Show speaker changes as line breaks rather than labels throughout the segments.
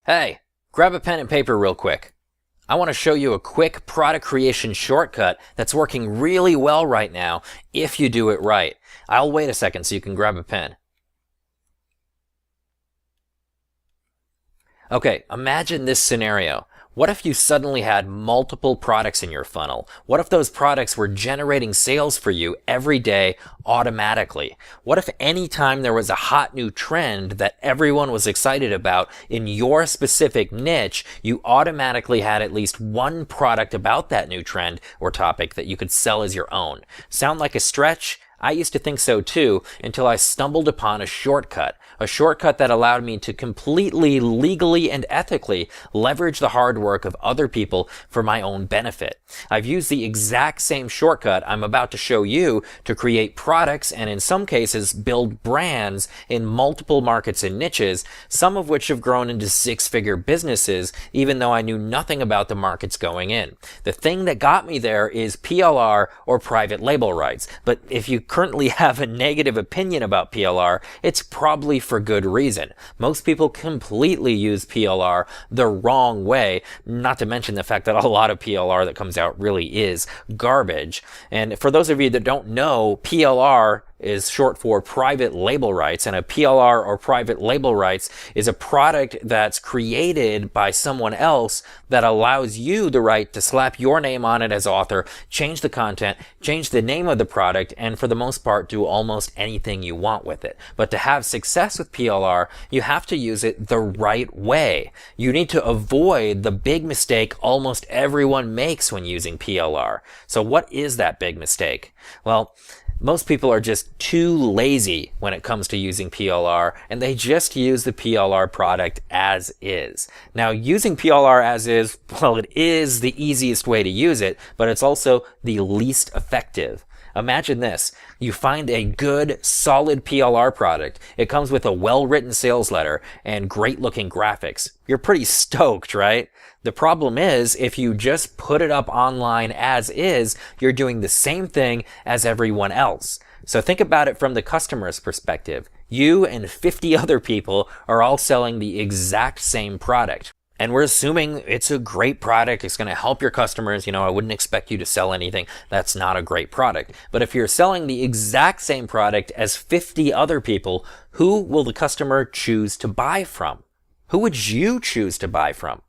Hey, grab a pen and paper real quick. I want to show you a quick product creation shortcut that's working really well right now if you do it right. I'll wait a second so you can grab a pen. Okay, imagine this scenario. What if you suddenly had multiple products in your funnel? What if those products were generating sales for you every day automatically? What if any time there was a hot new trend that everyone was excited about in your specific niche, you automatically had at least one product about that new trend or topic that you could sell as your own? Sound like a stretch? I used to think so too, until I stumbled upon a shortcut that allowed me to completely legally and ethically leverage the hard work of other people for my own benefit. I've used the exact same shortcut I'm about to show you to create products and in some cases build brands in multiple markets and niches, some of which have grown into six-figure businesses even though I knew nothing about the markets going in. The thing that got me there is PLR or private label rights, but if you currently have a negative opinion about PLR, it's probably for good reason. Most people completely use PLR the wrong way, not to mention the fact that a lot of PLR that comes out really is garbage. And for those of you that don't know, PLR is short for private label rights, and a PLR or private label rights is a product that's created by someone else that allows you the right to slap your name on it as author, change the content, change the name of the product, and for the most part do almost anything you want with it. But to have success with PLR, you have to use it the right way. You need to avoid the big mistake almost everyone makes when using PLR. So what is that big mistake? Well, most people are just too lazy when it comes to using PLR, and they just use the PLR product as is. Now, using PLR as is, well, it is the easiest way to use it, but it's also the least effective. Imagine this. You find a good, solid PLR product. It comes with a well-written sales letter and great-looking graphics. You're pretty stoked, right? The problem is, if you just put it up online as is, you're doing the same thing as everyone else. So think about it from the customer's perspective. You and 50 other people are all selling the exact same product. And we're assuming it's a great product. It's going to help your customers. I wouldn't expect you to sell anything that's not a great product. But if you're selling the exact same product as 50 other people, who will the customer choose to buy from? Who would you choose to buy from?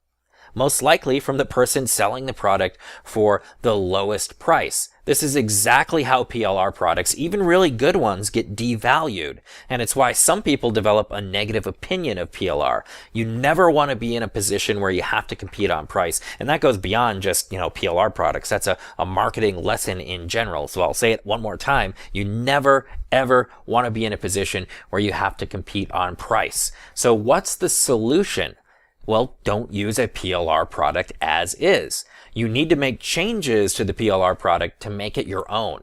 Most likely from the person selling the product for the lowest price. This is exactly how PLR products, even really good ones, get devalued. And it's why some people develop a negative opinion of PLR. You never want to be in a position where you have to compete on price. And that goes beyond just, PLR products. That's a marketing lesson in general. So I'll say it one more time. You never, ever want to be in a position where you have to compete on price. So what's the solution? Well, don't use a PLR product as is. You need to make changes to the PLR product to make it your own.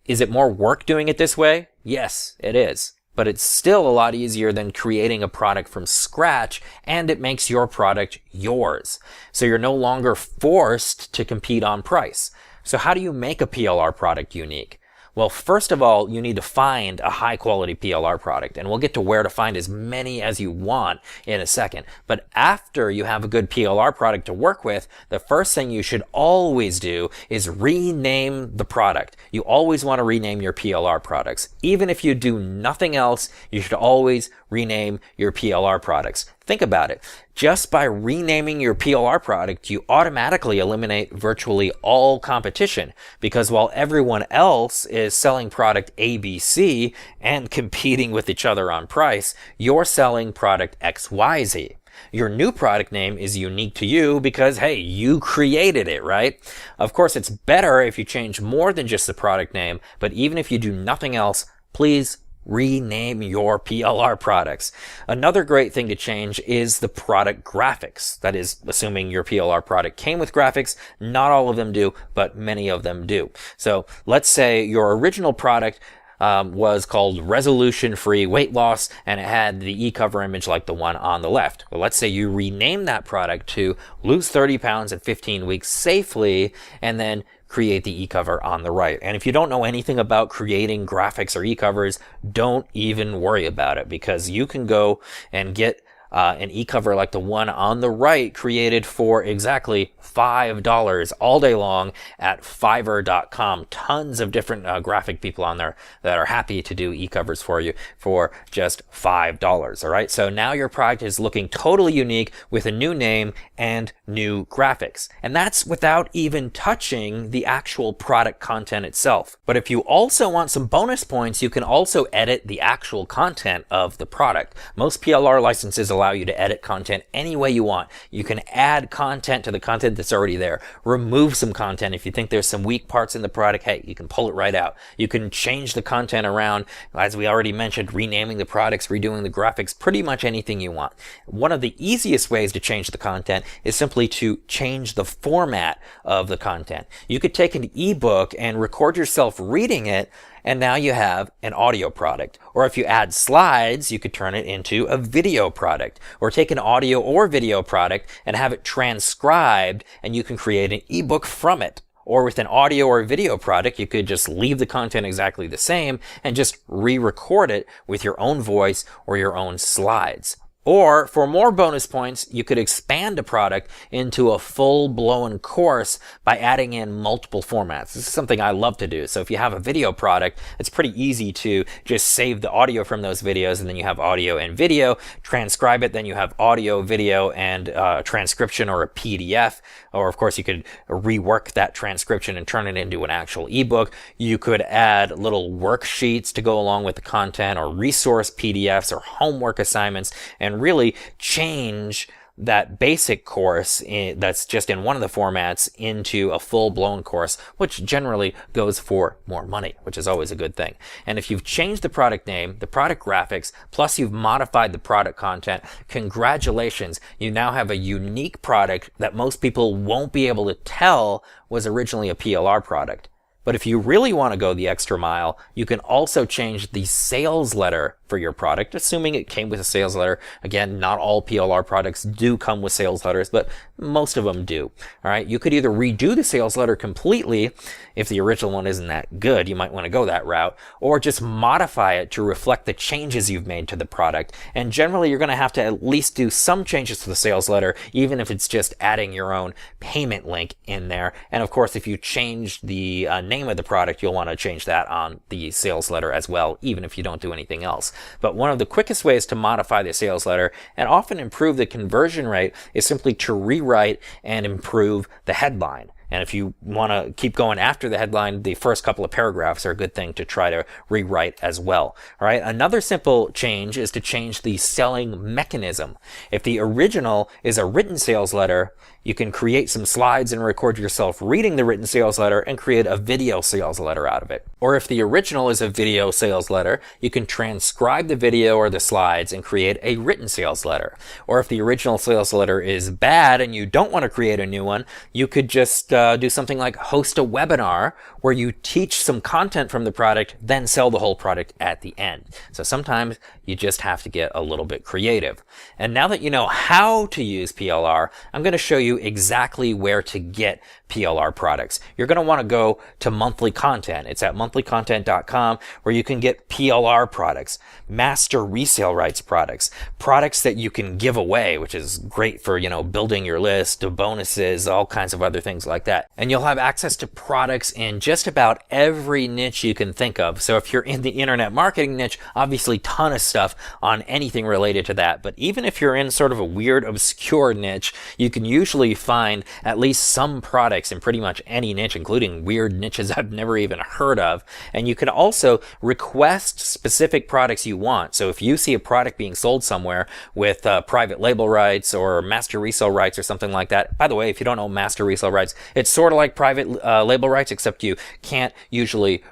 Is it more work doing it this way? Yes, it is. But it's still a lot easier than creating a product from scratch, and it makes your product yours. So you're no longer forced to compete on price. So how do you make a PLR product unique? Well, first of all, you need to find a high quality PLR product, and we'll get to where to find as many as you want in a second. But after you have a good PLR product to work with, the first thing you should always do is rename the product. You always want to rename your PLR products. Even if you do nothing else, you should always rename your PLR products. Think about it. Just by renaming your PLR product, you automatically eliminate virtually all competition, because while everyone else is selling product ABC and competing with each other on price, you're selling product XYZ. Your new product name is unique to you because, hey, you created it, right? Of course, it's better if you change more than just the product name, but even if you do nothing else, please rename your PLR products. Another great thing to change is the product graphics. That is, assuming your PLR product came with graphics. Not all of them do, but many of them do. So let's say your original product was called Resolution Free Weight Loss, and it had the e-cover image like the one on the left. Well, let's say you rename that product to Lose 30 Pounds in 15 Weeks Safely, and then create the e-cover on the right. And if you don't know anything about creating graphics or e-covers, don't even worry about it, because you can go and get an e-cover like the one on the right created for exactly $5 all day long at Fiverr.com. Tons of different graphic people on there that are happy to do e-covers for you for just $5. All right. So now your product is looking totally unique with a new name and new graphics. And that's without even touching the actual product content itself. But if you also want some bonus points, you can also edit the actual content of the product. Most PLR licenses allow you to edit content any way you want. You can add content to the content that's already there. Remove some content. If you think there's some weak parts in the product, hey, you can pull it right out. You can change the content around, as we already mentioned, renaming the products, redoing the graphics, pretty much anything you want. One of the easiest ways to change the content is simply to change the format of the content. You could take an ebook and record yourself reading it, and now you have an audio product. Or if you add slides, you could turn it into a video product. Or take an audio or video product and have it transcribed, and you can create an ebook from it. Or with an audio or video product, you could just leave the content exactly the same and just re-record it with your own voice or your own slides. Or for more bonus points, you could expand a product into a full-blown course by adding in multiple formats. This is something I love to do. So if you have a video product, it's pretty easy to just save the audio from those videos, and then you have audio and video, transcribe it, then you have audio, video, and transcription or a PDF. Or of course, you could rework that transcription and turn it into an actual ebook. You could add little worksheets to go along with the content, or resource PDFs or homework assignments, and really change that basic course that's just in one of the formats into a full-blown course, which generally goes for more money, which is always a good thing. And if you've changed the product name, the product graphics, plus you've modified the product content, congratulations, you now have a unique product that most people won't be able to tell was originally a PLR product. But if you really want to go the extra mile, you can also change the sales letter for your product, assuming it came with a sales letter. Again, not all PLR products do come with sales letters, but most of them do. All right. You could either redo the sales letter completely. If the original one isn't that good, you might want to go that route, or just modify it to reflect the changes you've made to the product. And generally, you're going to have to at least do some changes to the sales letter, even if it's just adding your own payment link in there. And of course, if you change the name of the product, you'll want to change that on the sales letter as well, even if you don't do anything else. But one of the quickest ways to modify the sales letter and often improve the conversion rate is simply to rewrite and improve the headline. And if you want to keep going after the headline, the first couple of paragraphs are a good thing to try to rewrite as well. All right. Another simple change is to change the selling mechanism. If the original is a written sales letter, you can create some slides and record yourself reading the written sales letter and create a video sales letter out of it. Or if the original is a video sales letter, you can transcribe the video or the slides and create a written sales letter. Or if the original sales letter is bad and you don't want to create a new one, you could just do something like host a webinar where you teach some content from the product, then sell the whole product at the end. So sometimes you just have to get a little bit creative. And now that you know how to use PLR, I'm going to show you exactly where to get PLR products. You're going to want to go to monthly content. It's at monthlycontent.com where you can get PLR products, master resale rights products, products that you can give away, which is great for, building your list of bonuses, all kinds of other things like that. And you'll have access to products in just about every niche you can think of. So if you're in the internet marketing niche, obviously ton of stuff on anything related to that. But even if you're in sort of a weird, obscure niche, you can usually find at least some products in pretty much any niche, including weird niches I've never even heard of. And you can also request specific products you want. So if you see a product being sold somewhere with private label rights or master resale rights or something like that. By the way, if you don't know master resale rights, it's sort of like private label rights, except you can't usually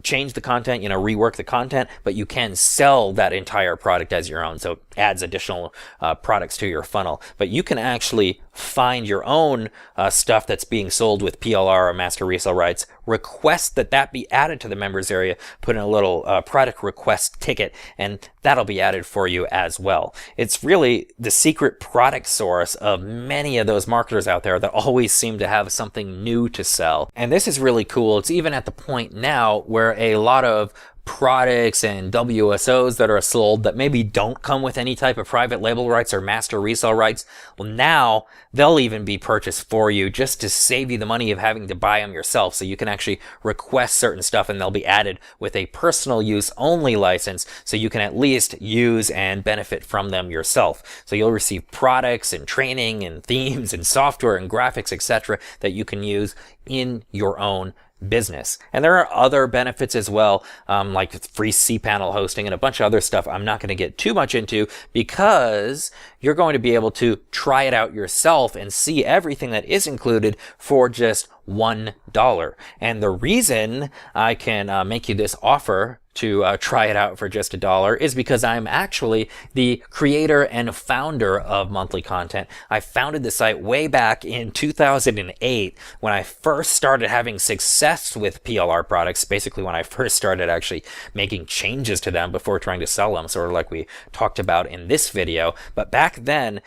change the content, rework the content, but you can sell that entire product as your own. So it adds additional products to your funnel. But you can actually find your own stuff that's being sold with PLR or master resale rights, request that be added to the members area, put in a little product request ticket, and that'll be added for you as well. It's really the secret product source of many of those marketers out there that always seem to have something new to sell. And this is really cool. It's even at the point now where a lot of products and WSOs that are sold that maybe don't come with any type of private label rights or master resale rights, well, now they'll even be purchased for you just to save you the money of having to buy them yourself. So you can actually request certain stuff and they'll be added with a personal use only license, so you can at least use and benefit from them yourself. So you'll receive products and training and themes and software and graphics, etc., that you can use in your own business. And there are other benefits as well, like free cPanel hosting and a bunch of other stuff I'm not going to get too much into, because you're going to be able to try it out yourself and see everything that is included for just $1. And the reason I can make you this offer to try it out for just $1 is because I'm actually the creator and founder of Monthly Content. I founded the site way back in 2008 when I first started having success with PLR products, basically when I first started actually making changes to them before trying to sell them, sort of like we talked about in this video. But back then,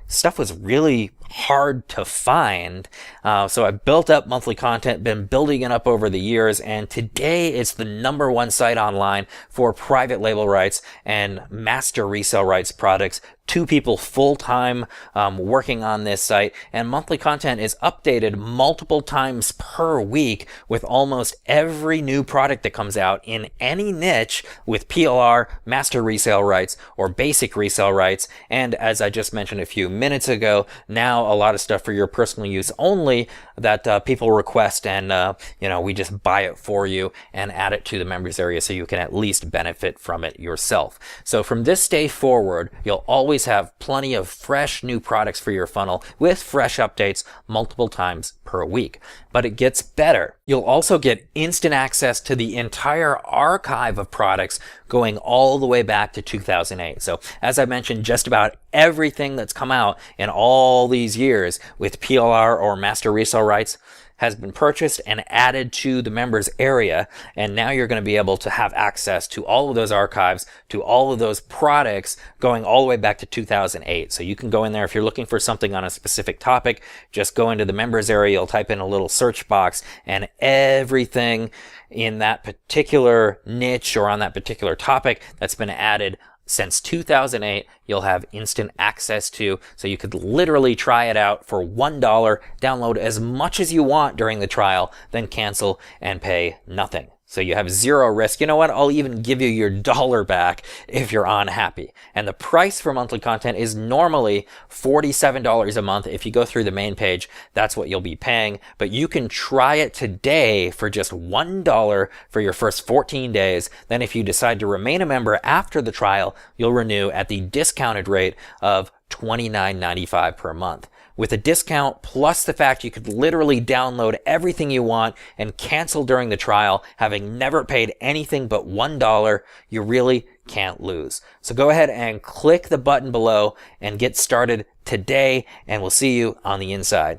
stuff was really hard to find. So I built up Monthly Content, been building it up over the years, and today it's the #1 site online for private label rights and master resale rights products. 2 people full-time working on this site, and Monthly Content is updated multiple times per week with almost every new product that comes out in any niche with PLR, master resale rights, or basic resale rights. And as I just mentioned a few minutes ago, now a lot of stuff for your personal use only that people request, and we just buy it for you and add it to the members area so you can at least benefit from it yourself. So from this day forward, you'll always have plenty of fresh new products for your funnel with fresh updates multiple times per week. But it gets better. You'll also get instant access to the entire archive of products going all the way back to 2008. So as I mentioned, just about everything that's come out in all these years with PLR or master resale rights has been purchased and added to the members area, and now you're going to be able to have access to all of those archives, to all of those products going all the way back to 2008. So you can go in there if you're looking for something on a specific topic, just go into the members area, you'll type in a little search box, and everything in that particular niche or on that particular topic that's been added since 2008, you'll have instant access to, so you could literally try it out for $1, download as much as you want during the trial, then cancel and pay nothing. So you have zero risk. You know what? I'll even give you your $1 back if you're unhappy. And the price for Monthly Content is normally $47 a month. If you go through the main page, that's what you'll be paying. But you can try it today for just $1 for your first 14 days. Then if you decide to remain a member after the trial, you'll renew at the discounted rate of $29.95 per month. With a discount plus the fact you could literally download everything you want and cancel during the trial, having never paid anything but $1, you really can't lose. So go ahead and click the button below and get started today, and we'll see you on the inside.